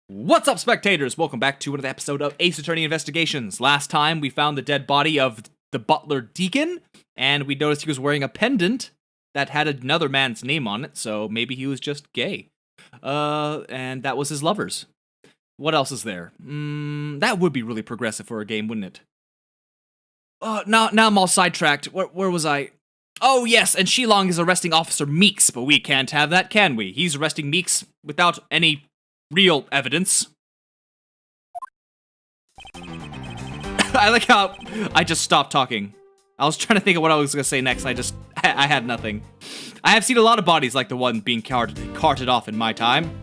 What's up, spectators? Welcome back to another episode of Ace Attorney Investigations. Last time, we found the dead body of the butler Deacon, and we noticed he was wearing a pendant that had another man's name on it, so maybe he was just gay. And that was his lover's. What else is there? That would be really progressive for a game, wouldn't it? Now I'm all sidetracked. Where was I? Oh, yes, and Shilong is arresting Officer Meeks, but we can't have that, can we? He's arresting Meeks without any real evidence. I like how I just stopped talking. I was trying to think of what I was going to say next, and I had nothing. I have seen a lot of bodies like the one being carted off in my time.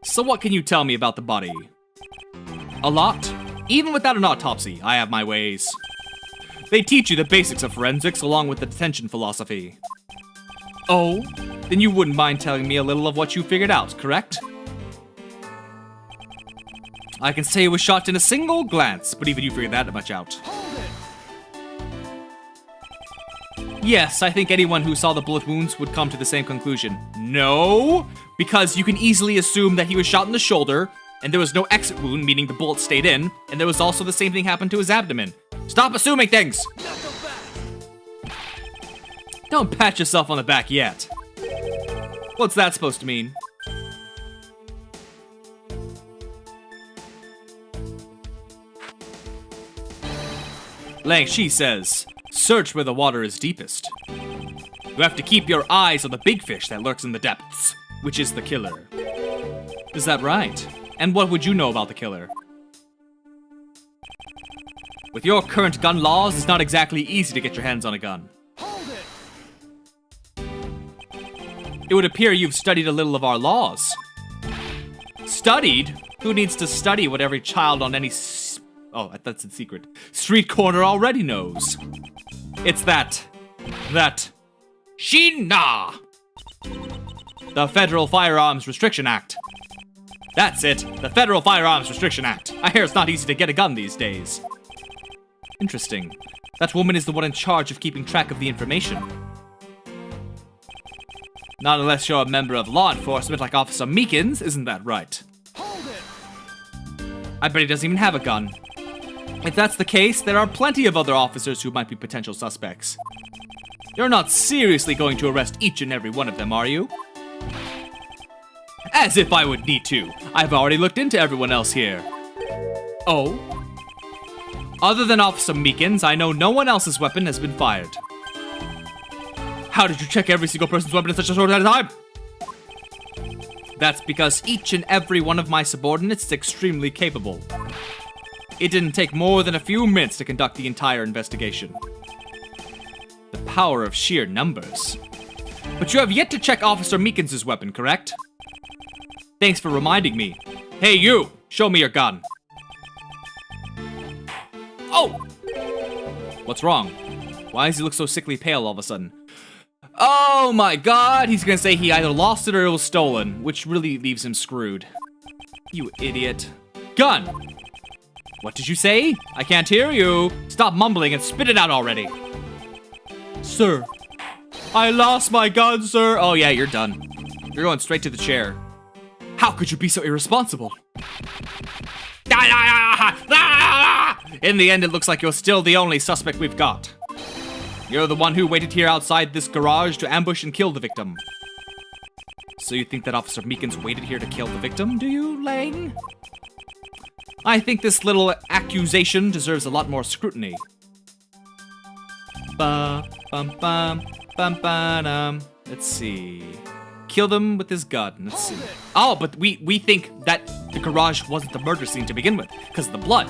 So what can you tell me about the body? A lot. Even without an autopsy, I have my ways. They teach you the basics of forensics along with the detention philosophy. Oh? Then you wouldn't mind telling me a little of what you figured out, correct? I can say it was shot in a single glance, but even you figured that much out. Yes, I think anyone who saw the bullet wounds would come to the same conclusion. No, because you can easily assume that he was shot in the shoulder, and there was no exit wound, meaning the bullet stayed in, and there was also the same thing happened to his abdomen. Stop assuming things! Don't pat yourself on the back yet. What's that supposed to mean? Lang Shi says, search where the water is deepest. You have to keep your eyes on the big fish that lurks in the depths, which is the killer. Is that right? And what would you know about the killer? With your current gun laws, it's not exactly easy to get your hands on a gun. It would appear you've studied a little of our laws. Studied? Who needs to study what every child on any oh, that's a secret. Street corner already knows. It's that Shina! The Federal Firearms Restriction Act. That's it, the Federal Firearms Restriction Act. I hear it's not easy to get a gun these days. Interesting. That woman is the one in charge of keeping track of the information. Not unless you're a member of law enforcement like Officer Meekins, isn't that right? I bet he doesn't even have a gun. If that's the case, there are plenty of other officers who might be potential suspects. You're not seriously going to arrest each and every one of them, are you? As if I would need to. I've already looked into everyone else here. Oh? Other than Officer Meekins, I know no one else's weapon has been fired. How did you check every single person's weapon in such a short amount of time? That's because each and every one of my subordinates is extremely capable. It didn't take more than a few minutes to conduct the entire investigation. The power of sheer numbers. But you have yet to check Officer Meekins' weapon, correct? Thanks for reminding me. Hey you, show me your gun. Oh! What's wrong? Why does he look so sickly pale all of a sudden? Oh my god, he's gonna say he either lost it or it was stolen, which really leaves him screwed. You idiot. Gun! What did you say? I can't hear you. Stop mumbling and spit it out already. Sir. I lost my gun, sir. Oh yeah, you're done. You're going straight to the chair. How could you be so irresponsible? In the end, it looks like you're still the only suspect we've got. You're the one who waited here outside this garage to ambush and kill the victim. So you think that Officer Meekins waited here to kill the victim, do you, Lang? I think this little accusation deserves a lot more scrutiny. Let's see. Killed him with his gun. Let's see. Oh, but we think that the garage wasn't the murder scene to begin with, because of the blood.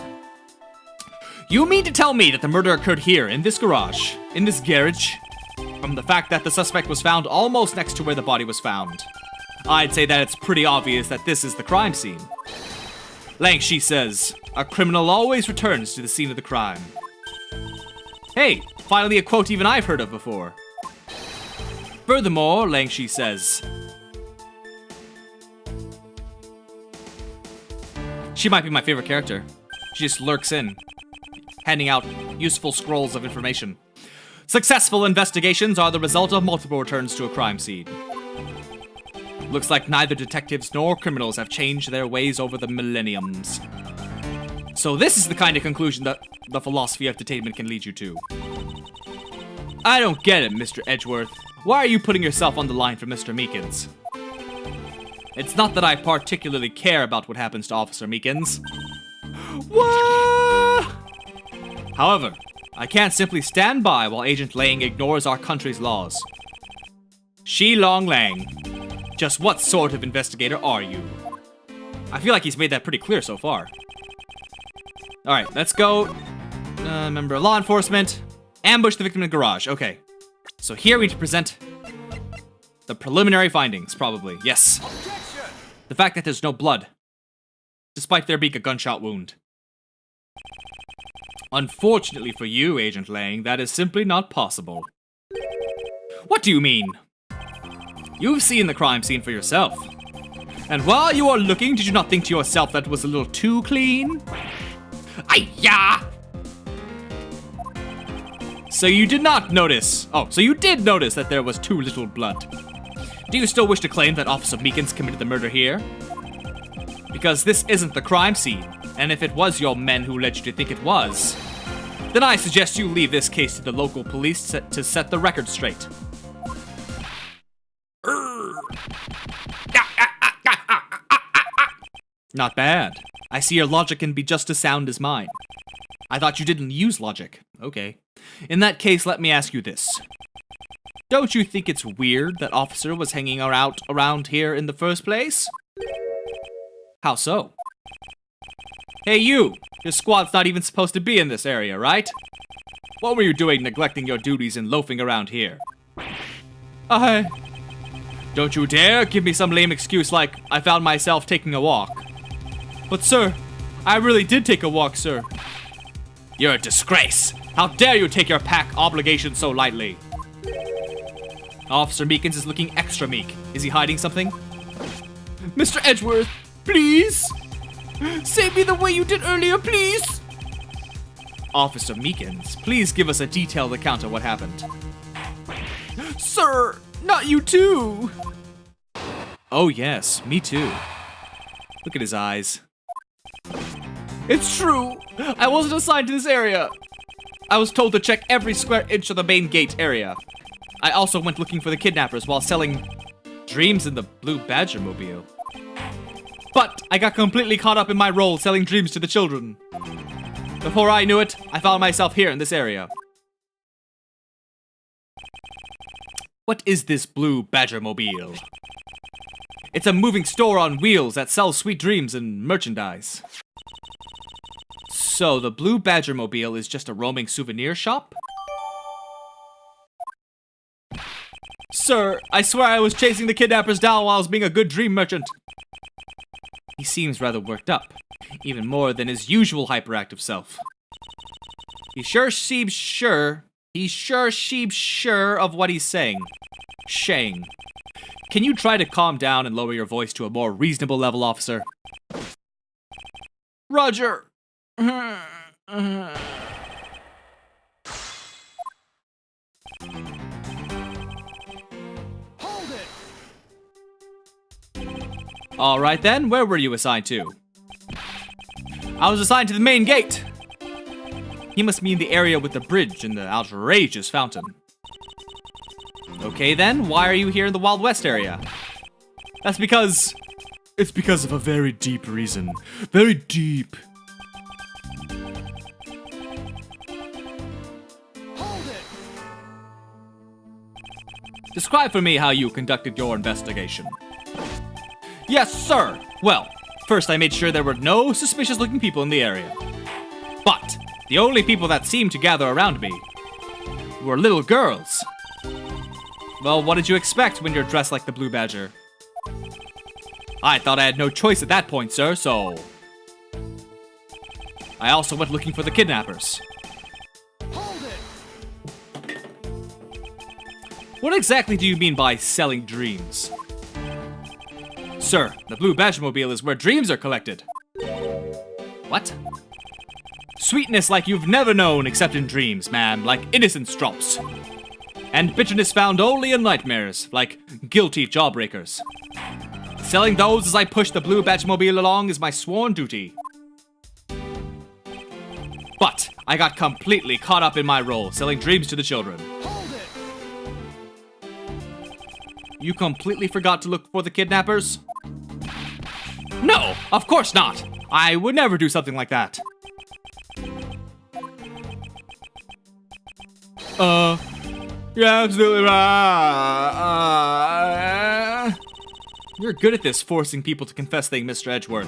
You mean to tell me that the murder occurred here, in this garage, in this garage? From the fact that the suspect was found almost next to where the body was found, I'd say that it's pretty obvious that this is the crime scene. Lang Shi says, a criminal always returns to the scene of the crime. Hey, finally a quote even I've heard of before. Furthermore, Lang Shi says, she might be my favorite character. She just lurks in, handing out useful scrolls of information. Successful investigations are the result of multiple returns to a crime scene. Looks like neither detectives nor criminals have changed their ways over the millenniums. So this is the kind of conclusion that the philosophy of detainment can lead you to. I don't get it, Mr. Edgeworth. Why are you putting yourself on the line for Mr. Meekins? It's not that I particularly care about what happens to Officer Meekins. What? However, I can't simply stand by while Agent Lang ignores our country's laws. Shi Long Lang. Just what sort of investigator are you? I feel like he's made that pretty clear so far. Alright, let's go. Member of law enforcement. Ambush the victim in the garage. Okay. So here we need to present the preliminary findings, probably. Yes. Objection! The fact that there's no blood, despite there being a gunshot wound. Unfortunately for you, Agent Lang, that is simply not possible. What do you mean? You've seen the crime scene for yourself. And while you are looking, did you not think to yourself that it was a little too clean? Ay-ya! So you did not notice. Oh, so you did notice that there was too little blood. Do you still wish to claim that Officer Meekins committed the murder here? Because this isn't the crime scene, and if it was your men who led you to think it was, then I suggest you leave this case to the local police to set the record straight. Not bad. I see your logic can be just as sound as mine. I thought you didn't use logic. Okay. In that case, let me ask you this. Don't you think it's weird that Officer was hanging around here in the first place? How so? Hey you! Your squad's not even supposed to be in this area, right? What were you doing neglecting your duties and loafing around here? Don't you dare give me some lame excuse like, I found myself taking a walk. But sir, I really did take a walk, sir. You're a disgrace! How dare you take your pack obligation so lightly? Officer Meekins is looking extra meek. Is he hiding something? Mr. Edgeworth, please! Save me the way you did earlier, please! Officer Meekins, please give us a detailed account of what happened. Sir, not you too! Oh yes, me too. Look at his eyes. It's true! I wasn't assigned to this area. I was told to check every square inch of the main gate area. I also went looking for the kidnappers while selling dreams in the Blue Badger mobile. But I got completely caught up in my role selling dreams to the children. Before I knew it, I found myself here in this area. What is this Blue Badger mobile? It's a moving store on wheels that sells sweet dreams and merchandise. So the Blue Badger mobile is just a roaming souvenir shop? Sir, I swear I was chasing the kidnappers down while I was being a good dream merchant. He seems rather worked up, even more than his usual hyperactive self. He sure seems sure of what he's saying. Shang. Can you try to calm down and lower your voice to a more reasonable level, officer? Roger. Hold it. All right then, where were you assigned to? I was assigned to the main gate. He must mean the area with the bridge and the outrageous fountain. Okay then, why are you here in the Wild West area? That's because... It's because of a very deep reason. Very deep. Hold it! Describe for me how you conducted your investigation. Yes, sir! Well, first I made sure there were no suspicious-looking people in the area. But the only people that seemed to gather around me were little girls. Well, what did you expect when you're dressed like the Blue Badger? I thought I had no choice at that point, sir, so... I also went looking for the kidnappers. Hold it! What exactly do you mean by selling dreams? Sir, the Blue Badger mobile is where dreams are collected. What? Sweetness like you've never known except in dreams, man, like innocence drops. and bitterness found only in nightmares, like guilty jawbreakers. Selling those as I push the blue Batmobile along is my sworn duty. But I got completely caught up in my role, selling dreams to the children. You completely forgot to look for the kidnappers? No, of course not. I would never do something like that. You're absolutely right. You're good at this, forcing people to confess things, Mr. Edgeworth.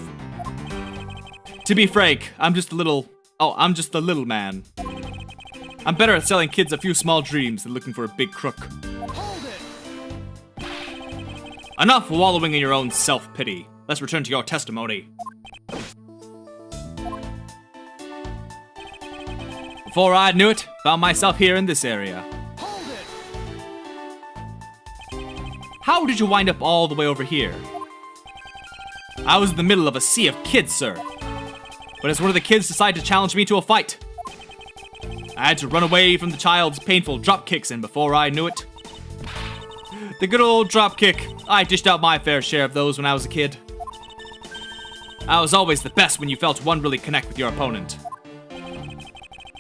To be frank, I'm just the little man. I'm better at selling kids a few small dreams than looking for a big crook. Enough wallowing in your own self-pity. Let's return to your testimony. Before I knew it, found myself here in this area. How did you wind up all the way over here? I was in the middle of a sea of kids, sir. But as one of the kids decided to challenge me to a fight, I had to run away from the child's painful drop kicks, and before I knew it, the good old drop kick, I dished out my fair share of those when I was a kid. I was always the best when you felt one really connect with your opponent.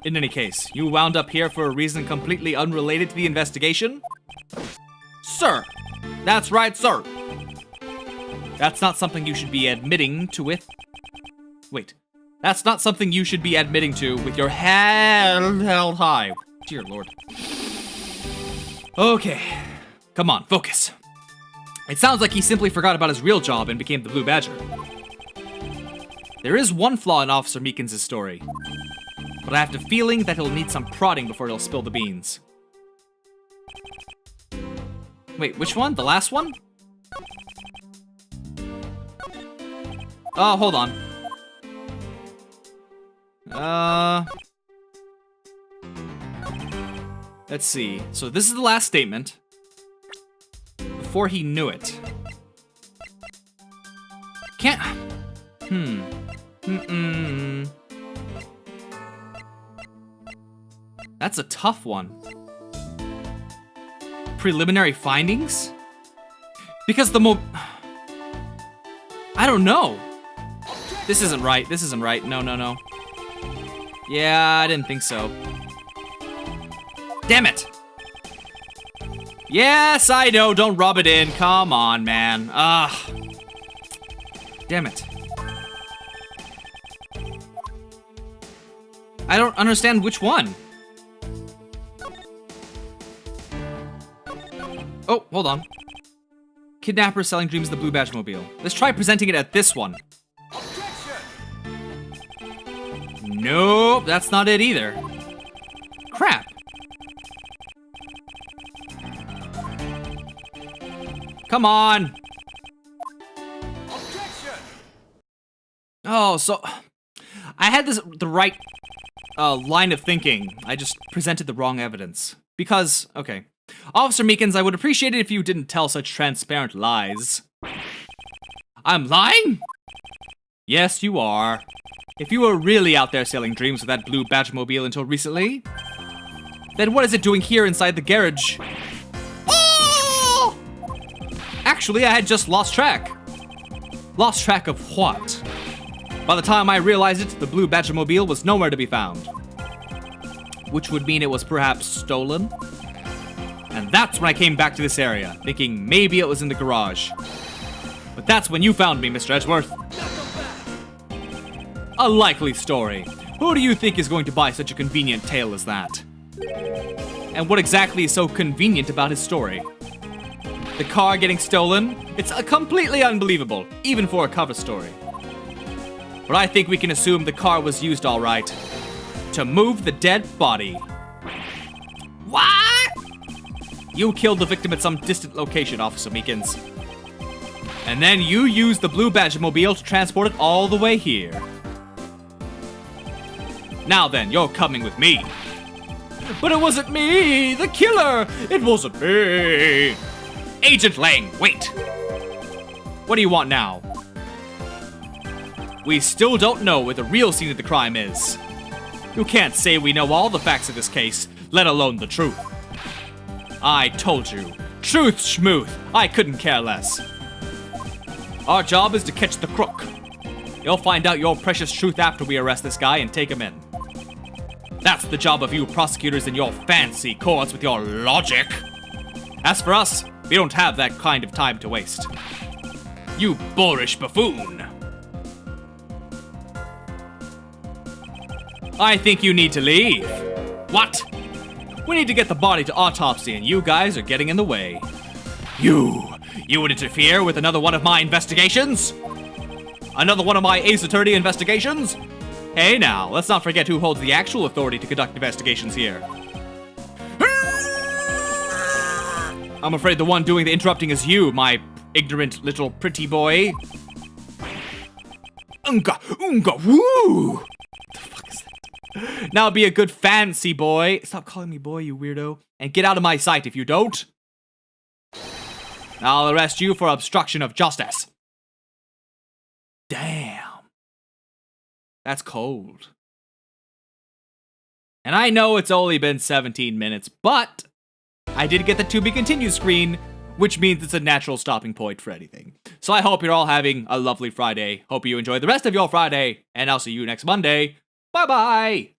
In any case, you wound up here for a reason completely unrelated to the investigation? Sir! That's right, sir! That's not something you should be admitting to with... Wait. That's not something you should be admitting to with your head held high. Dear Lord. Okay. Come on, focus. It sounds like he simply forgot about his real job and became the Blue Badger. There is one flaw in Officer Meekins' story, but I have the feeling that he'll need some prodding before he'll spill the beans. Wait, which one? The last one? Oh, hold on. Let's see. So this is the last statement. Before he knew it. Can't... That's a tough one. Preliminary findings? Because I don't know. This isn't right. This isn't right. No. Yeah, I didn't think so. Damn it! Yes, I know. Don't rub it in. Come on, man. Damn it. I don't understand which one. Oh, hold on. Kidnapper selling dreams of the Blue Batmobile. Let's try presenting it at this one. Nope, that's not it either. Crap. Come on. Oh, so I had the right line of thinking. I just presented the wrong evidence. Because, okay. Officer Meekins, I would appreciate it if you didn't tell such transparent lies. I'm lying? Yes, you are. If you were really out there selling dreams with that blue Batmobile until recently, then what is it doing here inside the garage? Oh! Actually, I had just lost track. Lost track of what? By the time I realized it, the blue Batmobile was nowhere to be found. Which would mean it was perhaps stolen? And that's when I came back to this area, thinking maybe it was in the garage. But that's when you found me, Mr. Edgeworth. A likely story. Who do you think is going to buy such a convenient tale as that? And what exactly is so convenient about his story? The car getting stolen? It's completely unbelievable, even for a cover story. But I think we can assume the car was used all right to move the dead body. What? You killed the victim at some distant location, Officer Meekins. And then you used the blue Batmobile to transport it all the way here. Now then, you're coming with me. But it wasn't me, the killer! It wasn't me! Agent Lang, wait! What do you want now? We still don't know where the real scene of the crime is. You can't say we know all the facts of this case, let alone the truth. I told you. Truth, schmooth. I couldn't care less. Our job is to catch the crook. You'll find out your precious truth after we arrest this guy and take him in. That's the job of you prosecutors in your fancy courts with your logic. As for us, we don't have that kind of time to waste. You boorish buffoon. I think you need to leave. What? We need to get the body to autopsy and you guys are getting in the way. You would interfere with another one of my investigations? Another one of my Ace Attorney investigations? Hey now, let's not forget who holds the actual authority to conduct investigations here. I'm afraid the one doing the interrupting is you, my ignorant little pretty boy. Unga, woo! What the fuck is that? Now be a good fancy boy. Stop calling me boy, you weirdo. And get out of my sight if you don't. I'll arrest you for obstruction of justice. Damn. That's cold. And I know it's only been 17 minutes, but I did get the to be continued screen, which means it's a natural stopping point for anything. So I hope you're all having a lovely Friday. Hope you enjoy the rest of your Friday, and I'll see you next Monday. Bye-bye!